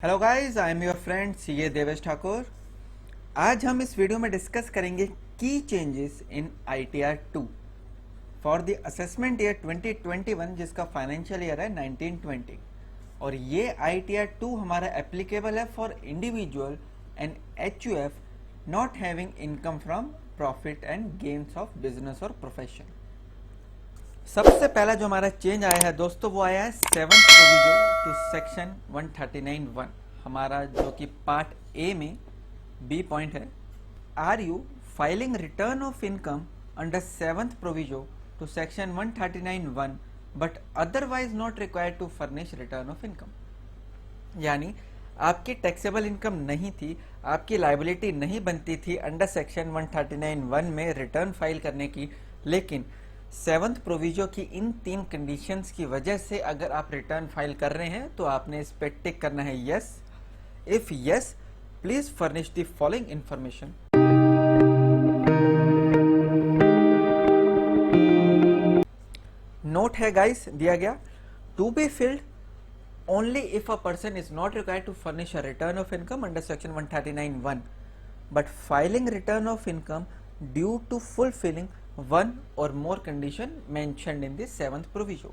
Hello guys, I am your friend CA Devesh Thakur. आज हम इस वीडियो में डिस्कस करेंगे की changes in ITR 2 for the assessment year 2021, जिसका फाइनेंशियल ईयर है 1920। और ये आईटीआर 2 हमारा एप्लीकेबल है for individual and HUF not having income from profit and gains of business और प्रोफेशन। सबसे पहला जो हमारा चेंज आया है दोस्तों, वो आया है 7th प्रोविजन टू सेक्शन 139(1), हमारा जो कि पार्ट ए में बी पॉइंट है। Are you filing return of income under 7th provision to section 139(1) but otherwise not required to furnish return of income. यानी आपकी टैक्सेबल इनकम नहीं थी, आपकी लाइबिलिटी नहीं बनती थी अंडर सेक्शन 139(1) में रिटर्न फाइल करने की, लेकिन 7th प्रोविजो की इन 3 कंडीशंस की वजह से अगर आप रिटर्न फाइल कर रहे हैं तो आपने इस पे टिक करना है yes. If yes, please furnish the following information. Note है गाइस दिया गया, to be filled only if a person is not required to furnish a return of income under section 139(1) but filing return of income due to fulfilling one or more condition mentioned in the 7th provision।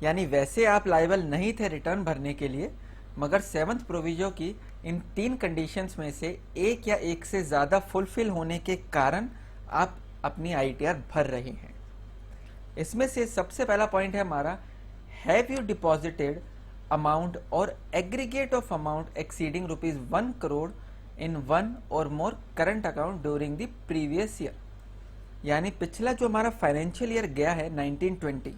यानी वैसे आप liable नहीं थे return भरने के लिए, मगर 7th proviso की इन 3 कंडीशंस में से एक या एक से ज़्यादा फुलफिल होने के कारण आप अपनी आईटीआर भर रहे हैं। इसमें से सबसे पहला पॉइंट है हमारा, have you deposited amount or aggregate of amount exceeding ₹1 crore in one or more current account during the previous year. यानी पिछला जो हमारा फाइनेंशियल ईयर गया है 1920,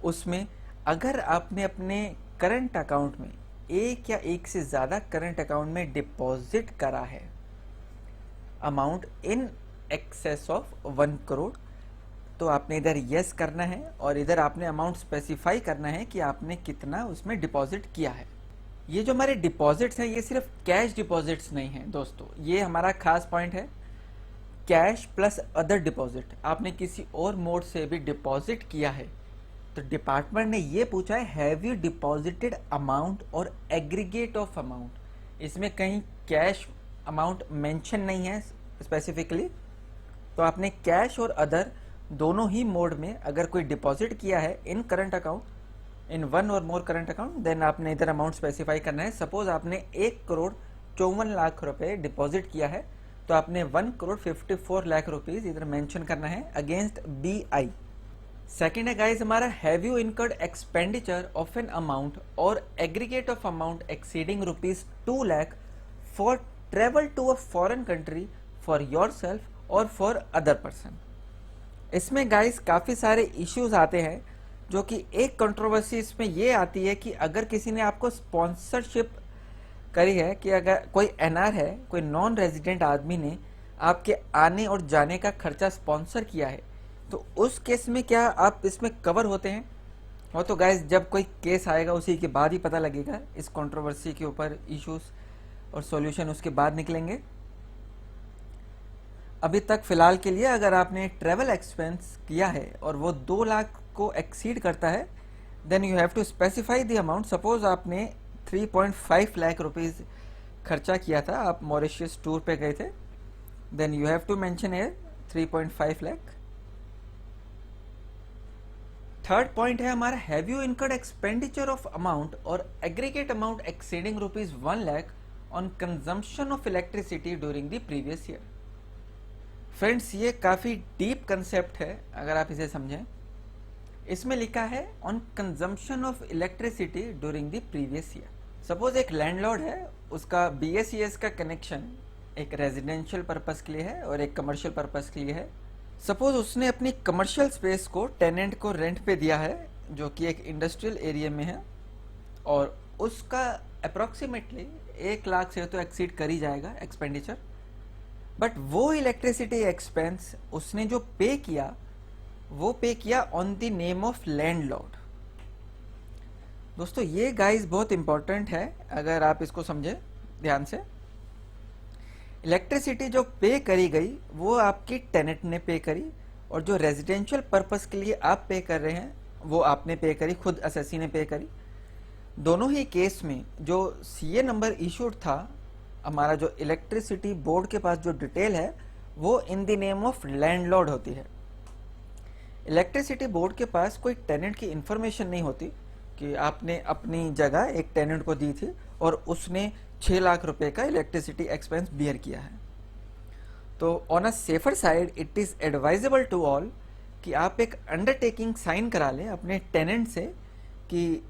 उसमें अगर आपने अपने करंट अकाउंट में एक या एक से ज़्यादा करंट अकाउंट में डिपॉजिट करा है amount in excess of 1 crore, तो आपने इधर यस करना है और इधर आपने अमाउंट स्पेसिफाई करना है कि आपने कितना उसमें डिपॉजिट किया है। ये जो हमारे डिपॉजिट्स हैं ये सिर्फ कैश डिपॉजिट्स नहीं हैं दोस्तों, ये हमारा खास पॉइंट है। कैश प्लस अदर डिपॉजिट, आपने किसी और मोड से भी डिपॉजिट किया है तो डिपार्टमेंट ने ये पूछा है have you deposited amount or aggregate of amount. इसमें कहीं कैश अमाउंट मेंशन नहीं है स्पेसिफिकली, तो आपने कैश और अदर दोनों ही मोड में अगर कोई डिपॉजिट किया है इन current account, in one or more current account, then आपने इधर अमाउंट स्पेसिफाई करना है। सपोज आपने 1 करोड़ 54 लाख रुपए डिपॉजिट किया है तो आपने 1 करोड़ 54 लाख रुपीज इधर मेंशन करना है अगेंस्ट BI। सेकेंड है गाइज हमारा, have you incurred expenditure of an amount or aggregate of amount exceeding ₹2 lakh for travel to a foreign country for your self or for other person. इसमें guys काफ़ी सारे issues आते हैं, जो कि एक कंट्रोवर्सी इसमें ये आती है कि अगर किसी ने आपको स्पॉन्सरशिप करी है कि अगर कोई NR है, कोई नॉन रेजिडेंट आदमी ने आपके आने और जाने का खर्चा स्पॉन्सर किया है, तो उस केस में क्या आप इसमें कवर होते हैं? और तो गाइस जब कोई केस आएगा उसी के बाद ही पता लगेगा, इस कंट्रोवर्सी के ऊपर इश्यूज और सॉल्यूशन उसके बाद निकलेंगे। अभी तक फिलहाल के लिए अगर आपने ट्रैवल एक्सपेंस किया है और वो 2 लाख को एक्सीड करता है, then you have to specify the amount. Suppose आपने 3.5 लाख रुपीज खर्चा किया था, आप मॉरिशस टूर पे गए थे, then you have to mention here 3.5 lakh. Third point है हमारा, have you incurred expenditure of amount or aggregate amount exceeding ₹1 lakh on consumption of electricity during the previous year. Friends ये काफ़ी डीप कंसेप्ट है अगर आप इसे समझें। इसमें लिखा है on consumption of electricity during the previous year. Suppose एक लैंडलॉर्ड है, उसका BSES का कनेक्शन एक रेजिडेंशियल पर्पस के लिए है और एक कमर्शियल पर्पस के लिए है। सपोज उसने अपनी कमर्शियल स्पेस को टेनेंट को रेंट पे दिया है जो कि एक इंडस्ट्रियल एरिया में है, और उसका अप्रॉक्सीमेटली 1 लाख से तो एक्सीड कर ही जाएगा एक्सपेंडिचर, बट वो इलेक्ट्रिसिटी एक्सपेंस उसने जो पे किया वो पे किया on the name of landlord. दोस्तों ये गाइस बहुत इंपॉर्टेंट है अगर आप इसको समझे ध्यान से। इलेक्ट्रिसिटी जो पे करी गई वो आपकी टेनेंट ने पे करी, और जो रेजिडेंशियल पर्पस के लिए आप पे कर रहे हैं वो आपने पे करी, खुद असेसी ने पे करी। दोनों ही केस में जो सीए नंबर इशूड था, हमारा जो इलेक्ट्रिसिटी बोर्ड के पास जो डिटेल है वो in the name of landlord होती है। इलेक्ट्रिसिटी बोर्ड के पास कोई टेनेंट की इंफॉर्मेशन नहीं होती कि आपने अपनी जगह एक टेनेंट को दी थी और उसने 6 लाख रुपए का इलेक्ट्रिसिटी एक्सपेंस बियर किया है। तो on a safer side it is advisable to all कि आप एक अंडरटेकिंग साइन करा लें अपने टेनेंट से कि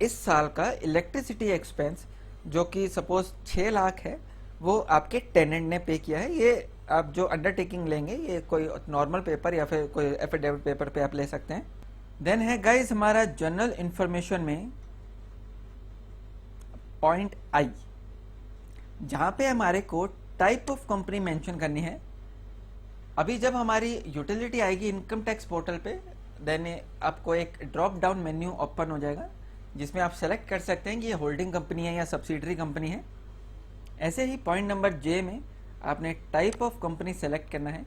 इस साल का इलेक्ट्रिसिटी एक्सपेंस जो कि सपोज 6 लाख है वो आपके टेनेंट ने पे किया है। ये आप जो अंडरटेकिंग लेंगे ये कोई नॉर्मल पेपर या फिर कोई एफिडेविट पेपर पे आप ले सकते हैं। देन है गाइस हमारा जनरल इंफॉर्मेशन में पॉइंट आई, जहां पे हमारे को टाइप ऑफ कंपनी मेंशन करनी है। अभी जब हमारी यूटिलिटी आएगी इनकम टैक्स पोर्टल पे, देन आपको एक ड्रॉप डाउन मेन्यू ओपन हो जाएगा जिसमें आप सेलेक्ट कर सकते हैं कि ये होल्डिंग कंपनी है या सब्सिडरी कंपनी है। ऐसे ही पॉइंट नंबर जे में आपने टाइप ऑफ कंपनी सेलेक्ट करना है।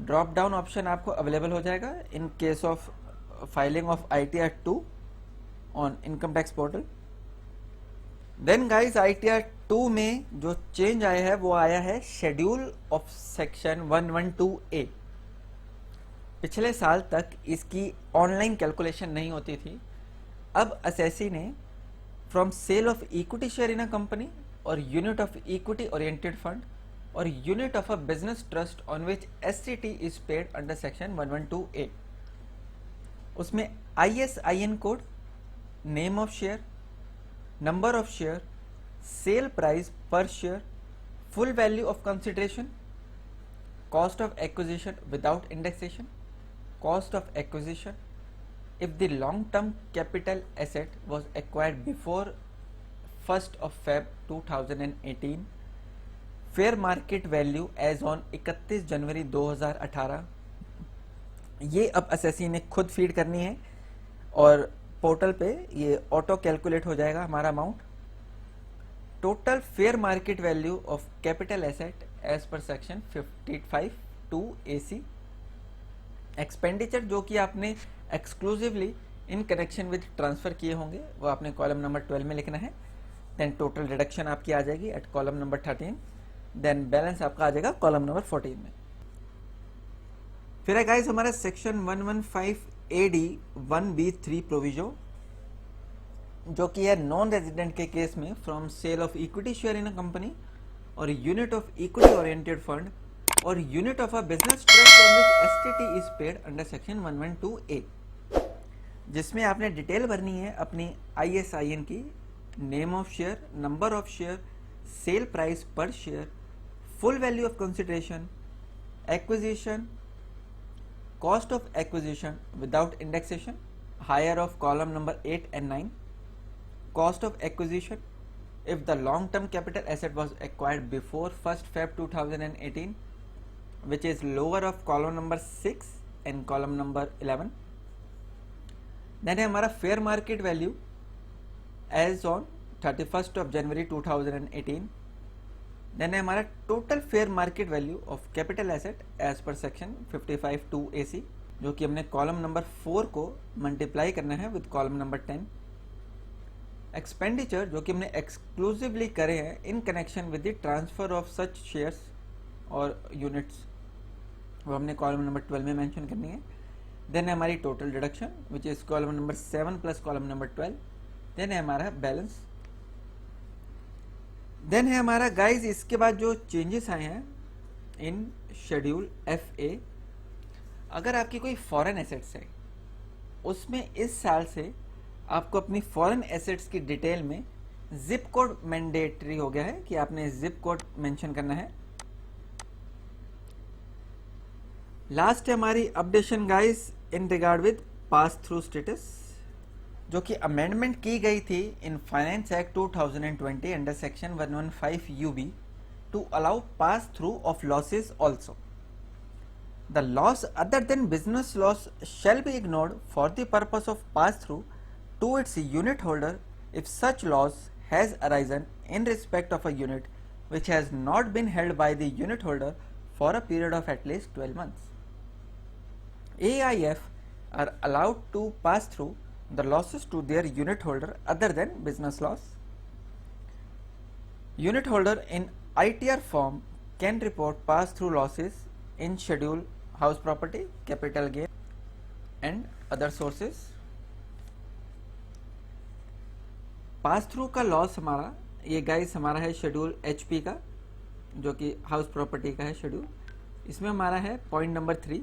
ड्रॉप डाउन ऑप्शन आपको अवेलेबल हो जाएगा in case of filing of ITR 2 on income tax portal. Then guys ITR 2 में जो चेंज आया है वो आया है शेड्यूल ऑफ सेक्शन 112A। पिछले साल तक इसकी ऑनलाइन कैलकुलेशन नहीं होती थी। अब असेसी ने from sale of equity share in a company or unit of equity oriented fund or unit of a business trust on which STT is paid under section 112A, उसमें ISIN code, name of share, number of share, sale price per share, full value of consideration, cost of acquisition without indexation, cost of acquisition if the long term capital asset was acquired before 1st of Feb 2018, fair market value as on 31 जनवरी 2018। ये अब assessee ने खुद feed करनी है और portal पे ये auto calculate हो जाएगा हमारा amount. Total fair market value of capital asset as per section 55(2)AC। Expenditure जो कि आपने exclusively in connection with transfer किए होंगे वो आपने कॉलम नंबर 12 में लिखना है। देन टोटल रिडक्शन आपकी आ जाएगी at column number 13। Then balance आपका आ जाएगा कॉलम नंबर 14 में। फिर है गाइस हमारा सेक्शन 115AD 1B3 प्रोविजो, जो कि है नॉन रेजिडेंट के केस में from sale of equity share in a company or unit of equity oriented fund or unit of a business trust on which STT is paid under section 112A, जिसमें आपने detail भरनी है अपनी ISIN की, name of share, number of share, sale price per share, full value of consideration, acquisition, cost of acquisition without indexation, higher of column number 8 and 9, cost of acquisition if the long term capital asset was acquired before 1st Feb 2018, which is lower of column number 6 and column number 11। then है हमारा fair market value as on 31st of January 2018। then है हमारा total fair market value of capital asset as per section 55(2)AC, जो कि हमने column number 4 को multiply करना है विद कॉलम नंबर 10। एक्सपेंडिचर जो कि हमने एक्सक्लूसिवली करे हैं इन connection with the transfer of such shares और यूनिट्स, वो हमने कॉलम नंबर 12 में मेंशन करनी है। देन है हमारी total deduction which is column number 7 plus column number 12। Then है हमारा बैलेंस। देन है हमारा गाइस इसके बाद जो चेंजेस आए हैं इन शेड्यूल FA, अगर आपकी कोई फॉरेन एसेट्स है उसमें इस साल से आपको अपनी फॉरेन एसेट्स की डिटेल में जिप कोड मैंडेटरी हो गया है कि आपने जिप कोड मेंशन करना है। लास्ट है हमारी updation guys in regard with pass through status, जो कि अमेंडमेंट की गई थी in finance act 2020 under section 115 UB to allow pass through of losses also. The loss other than business loss shall be ignored for the purpose of pass through to its unit holder if such loss has arisen in respect of a unit which has not been held by the unit holder for a period of at least 12 months. AIF are allowed to pass through the losses to their unit holder other than business loss. Unit holder in ITR form can report pass-through losses in schedule house property, capital gain and other sources. Pass through का loss हमारा ये guys हमारा है schedule HP का, जो कि house property का है शेड्यूल. इसमें हमारा है point number 3,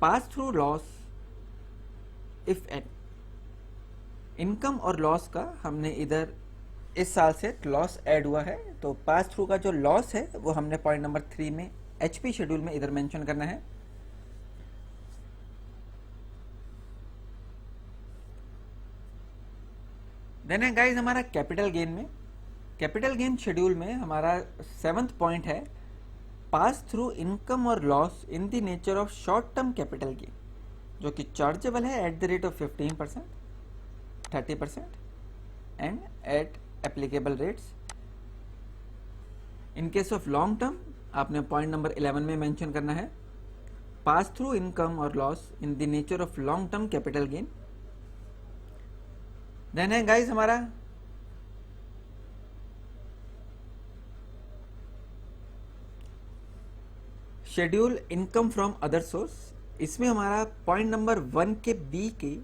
pass through loss if any. Income और लॉस का हमने इधर इस साल से लॉस ऐड हुआ है, तो पास थ्रू का जो लॉस है वो हमने पॉइंट नंबर 3 में HP शेड्यूल में इधर मेंशन करना है. देन है गाइज हमारा कैपिटल गेन में. कैपिटल गेन शेड्यूल में हमारा 7th पॉइंट है पास थ्रू इनकम और loss in the nature of short term capital gain, जो कि चार्जेबल है at the rate of 15%, 30% and at applicable rates. In case of long term आपने point number 11 में mention करना है pass through income और loss in the nature of long term capital gain. Then है guys हमारा schedule income from other source. इसमें हमारा point number 1 के बी के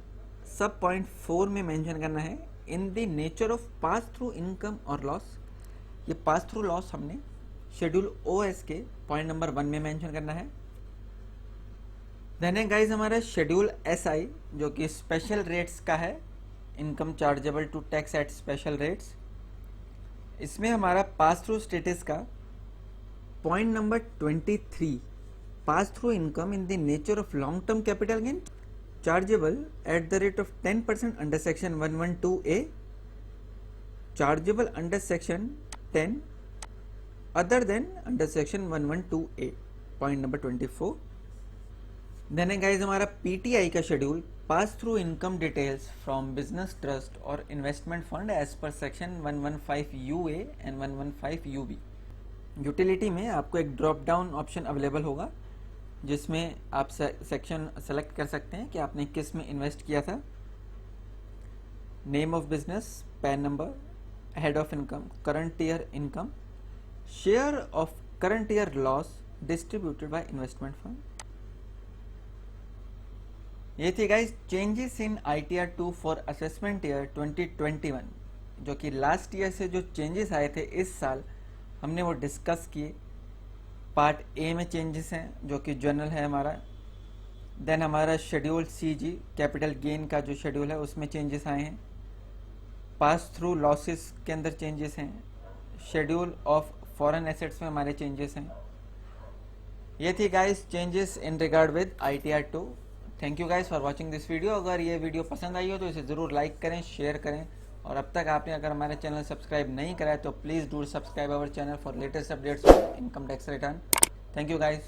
सब पॉइंट 4 में मेंशन करना है इन the nature of pass through income और लॉस. ये पास थ्रू लॉस हमने शेड्यूल OS के पॉइंट नंबर 1 में मेंशन करना है. देन है गाइज हमारा शेड्यूल SI, जो कि स्पेशल रेट्स का है, income chargeable to tax at special rates. इसमें हमारा पास थ्रू स्टेटस का point number 23, pass through income in the nature of long term capital gain chargeable at the rate of 10% under section 112A, chargeable under section 10 other than under section 112A, point number 24. Then है guys हमारा PTI का schedule pass through income details from business trust और investment fund as per section 115UA and 115UB. Utility में आपको एक drop down option available होगा जिसमें आप सेक्शन सेलेक्ट कर सकते हैं कि आपने किस में इन्वेस्ट किया था. Name of business, pan number, head of income, current year income, share of current year loss distributed by investment fund. ये थी guys changes in ITR 2 for assessment year 2021, जो कि लास्ट ईयर से जो चेंजेस आए थे इस साल हमने वो डिस्कस किए. पार्ट A में चेंजेस हैं जो कि जनरल है हमारा. देन हमारा शेड्यूल CG कैपिटल गेन का जो शेड्यूल है उसमें चेंजेस आए हैं. पास थ्रू लॉसेस के अंदर चेंजेस हैं. शेड्यूल ऑफ फॉरेन एसेट्स में हमारे चेंजेस हैं. ये थी guys changes in regard with ITR 2. Thank you guys for watching this video. अगर ये वीडियो पसंद आई हो तो इसे ज़रूर लाइक करें, शेयर करें, और अब तक आपने अगर हमारे चैनल सब्सक्राइब नहीं करा है तो please do subscribe our channel for latest updates on income tax return. Thank you guys.